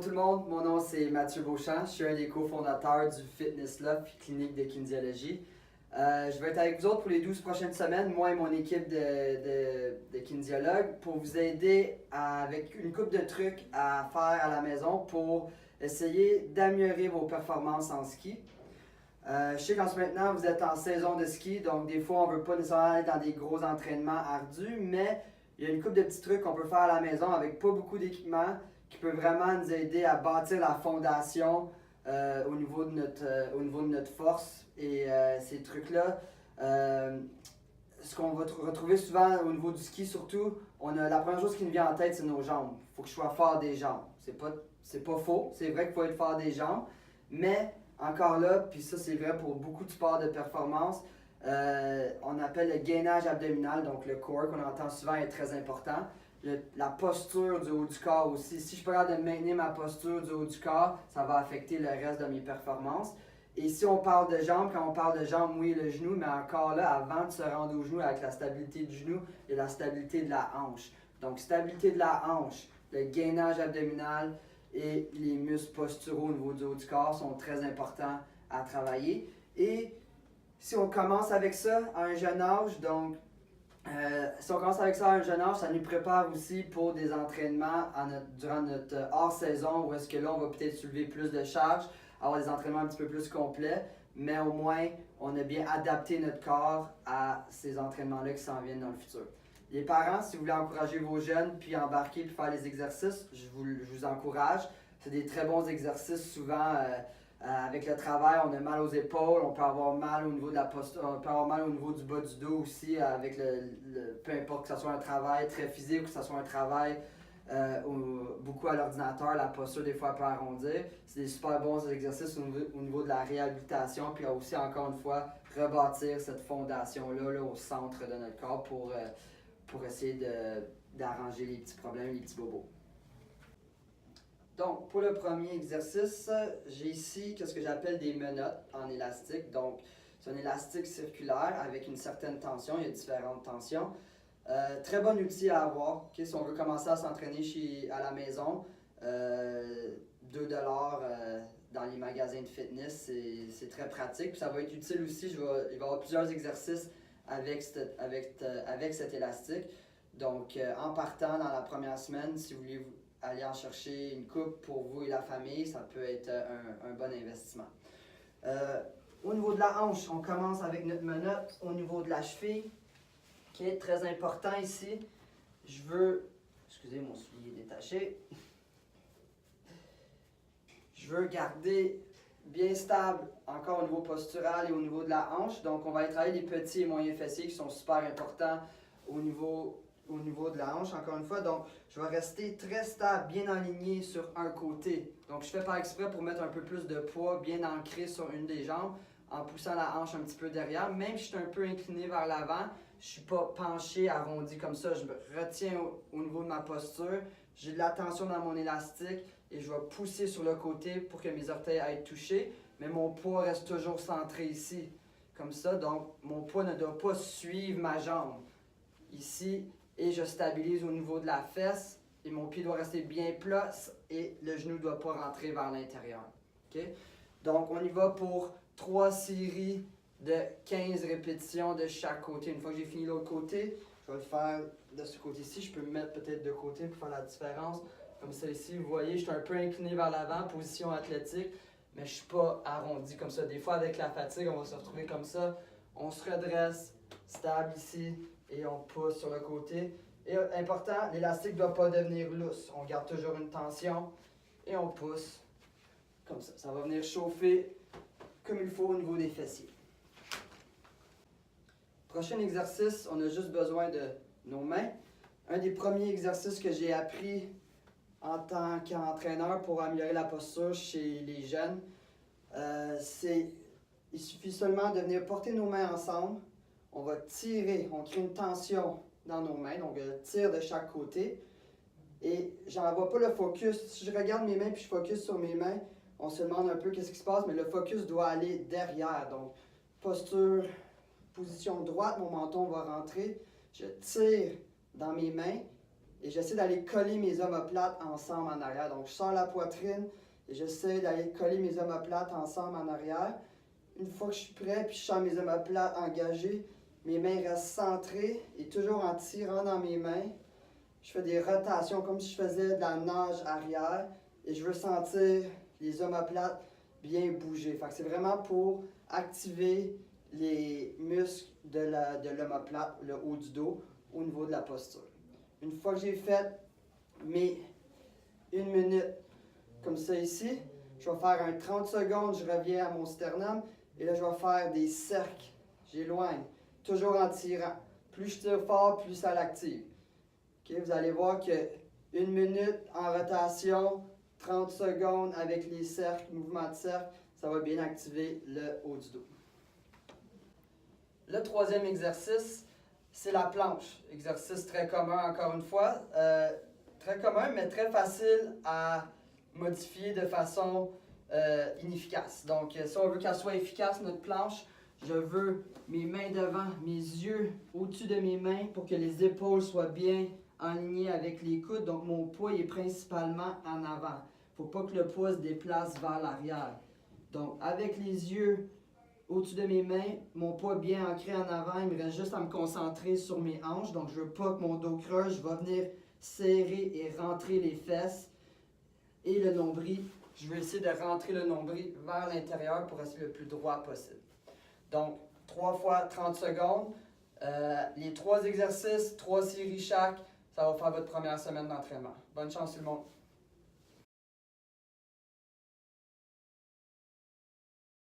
tout le monde, mon nom c'est Mathieu Beauchamp, je suis un des cofondateurs du Fitness Love clinique de kinésiologie. Je vais être avec vous autres pour les 12 prochaines semaines, moi et mon équipe de kinésiologues, pour vous aider avec une couple de trucs à faire à la maison pour essayer d'améliorer vos performances en ski. Je sais qu'en ce moment vous êtes en saison de ski, donc des fois on ne veut pas nécessairement aller dans des gros entraînements ardus, mais il y a une couple de petits trucs qu'on peut faire à la maison avec pas beaucoup d'équipement qui peut vraiment nous aider à bâtir la fondation au niveau de notre force. Et ces trucs-là, ce qu'on va retrouver souvent au niveau du ski surtout, la première chose qui nous vient en tête, c'est nos jambes. Il faut que je sois fort des jambes. C'est pas faux, c'est vrai qu'il faut être fort des jambes, mais encore là, puis ça c'est vrai pour beaucoup de sports de performance, on appelle le gainage abdominal, donc le core qu'on entend souvent est très important. La posture du haut du corps aussi. Si je suis pas capable de maintenir ma posture du haut du corps, ça va affecter le reste de mes performances. Et si on parle de jambes, quand on parle de jambes, oui, le genou, mais encore là, avant de se rendre au genou, avec la stabilité du genou, il y a la stabilité de la hanche. Donc, stabilité de la hanche, le gainage abdominal et les muscles posturaux au niveau du haut du corps sont très importants à travailler. Et si on commence avec ça à un jeune âge, donc si on commence avec ça à un jeune âge, ça nous prépare aussi pour des entraînements durant notre hors-saison où est-ce que là, on va peut-être soulever plus de charges, avoir des entraînements un petit peu plus complets, mais au moins, on a bien adapté notre corps à ces entraînements-là qui s'en viennent dans le futur. Les parents, si vous voulez encourager vos jeunes, puis embarquer, puis faire les exercices, je vous encourage. C'est des très bons exercices souvent. Avec le travail, on a mal aux épaules, on peut avoir mal au niveau de la posture, on peut avoir mal au niveau du bas du dos aussi, avec peu importe que ce soit un travail très physique ou que ce soit un travail beaucoup à l'ordinateur, la posture des fois peut arrondir. C'est des super bons exercices au niveau de la réhabilitation, puis aussi encore une fois rebâtir cette fondation-là là, au centre de notre corps pour essayer d'arranger les petits problèmes, les petits bobos. Donc, pour le premier exercice, j'ai ici ce que j'appelle des menottes en élastique. Donc, c'est un élastique circulaire avec une certaine tension. Il y a différentes tensions. Très bon outil à avoir. Okay? Si on veut commencer à s'entraîner à la maison, 2$ dans les magasins de fitness, c'est très pratique. Puis ça va être utile aussi. Il va y avoir plusieurs exercices avec cet élastique. Donc, en partant dans la première semaine, si vous voulez aller en chercher une coupe pour vous et la famille, ça peut être un bon investissement. Au niveau de la hanche, on commence avec notre menotte au niveau de la cheville, qui est très important ici. Excusez, mon soulier est détaché. Je veux garder bien stable, encore au niveau postural et au niveau de la hanche. Donc, on va aller travailler les petits et moyens fessiers qui sont super importants au niveau de la hanche, encore une fois. Donc, je vais rester très stable, bien aligné sur un côté. Donc, je fais par exprès pour mettre un peu plus de poids bien ancré sur une des jambes, en poussant la hanche un petit peu derrière. Même si je suis un peu incliné vers l'avant, je ne suis pas penché, arrondi comme ça. Je me retiens au niveau de ma posture. J'ai de la tension dans mon élastique et je vais pousser sur le côté pour que mes orteils aillent toucher. Mais mon poids reste toujours centré ici, comme ça. Donc, mon poids ne doit pas suivre ma jambe. Ici, et je stabilise au niveau de la fesse et mon pied doit rester bien plat et le genou ne doit pas rentrer vers l'intérieur. Okay? Donc, on y va pour 3 séries de 15 répétitions de chaque côté. Une fois que j'ai fini l'autre côté, je vais le faire de ce côté-ci. Je peux me mettre peut-être de côté pour faire la différence. Comme ça ici, vous voyez, je suis un peu incliné vers l'avant, position athlétique, mais je ne suis pas arrondi comme ça. Des fois, avec la fatigue, on va se retrouver comme ça. On se redresse, stable ici, et on pousse sur le côté. Et important, l'élastique ne doit pas devenir lousse. On garde toujours une tension et on pousse comme ça. Ça va venir chauffer comme il faut au niveau des fessiers. Prochain exercice, on a juste besoin de nos mains. Un des premiers exercices que j'ai appris en tant qu'entraîneur pour améliorer la posture chez les jeunes, il suffit seulement de venir porter nos mains ensemble. On va tirer, on crée une tension dans nos mains, donc je tire de chaque côté. Et j'envoie pas le focus. Si je regarde mes mains puis je focus sur mes mains, on se demande un peu qu'est-ce qui se passe, mais le focus doit aller derrière. Donc, posture, position droite, mon menton va rentrer. Je tire dans mes mains et j'essaie d'aller coller mes omoplates ensemble en arrière. Donc, je sors la poitrine et j'essaie d'aller coller mes omoplates ensemble en arrière. Une fois que je suis prêt, puis je sens mes omoplates engagées, mes mains restent centrées et toujours en tirant dans mes mains, je fais des rotations comme si je faisais de la nage arrière et je veux sentir les omoplates bien bouger. Fait que c'est vraiment pour activer les muscles de l'omoplate, le haut du dos, au niveau de la posture. Une fois que j'ai fait mes 1 minute comme ça ici, je vais faire un 30 secondes, je reviens à mon sternum et là je vais faire des cercles. J'éloigne, toujours en tirant. Plus je tire fort, plus ça l'active. Okay, vous allez voir que 1 minute en rotation, 30 secondes avec les cercles, mouvement de cercle, ça va bien activer le haut du dos. Le troisième exercice, c'est la planche. Exercice très commun encore une fois. Très commun, mais très facile à modifier de façon inefficace. Donc, si on veut qu'elle soit efficace, notre planche, je veux mes mains devant, mes yeux au-dessus de mes mains pour que les épaules soient bien alignées avec les coudes. Donc, mon poids est principalement en avant. Il ne faut pas que le poids se déplace vers l'arrière. Donc, avec les yeux au-dessus de mes mains, mon poids bien ancré en avant, il me reste juste à me concentrer sur mes hanches. Donc, je ne veux pas que mon dos creuse. Je vais venir serrer et rentrer les fesses et le nombril. Je vais essayer de rentrer le nombril vers l'intérieur pour rester le plus droit possible. Donc, 3 fois 30 secondes. Les 3 exercices, 3 séries chaque, ça va faire votre première semaine d'entraînement. Bonne chance tout le monde!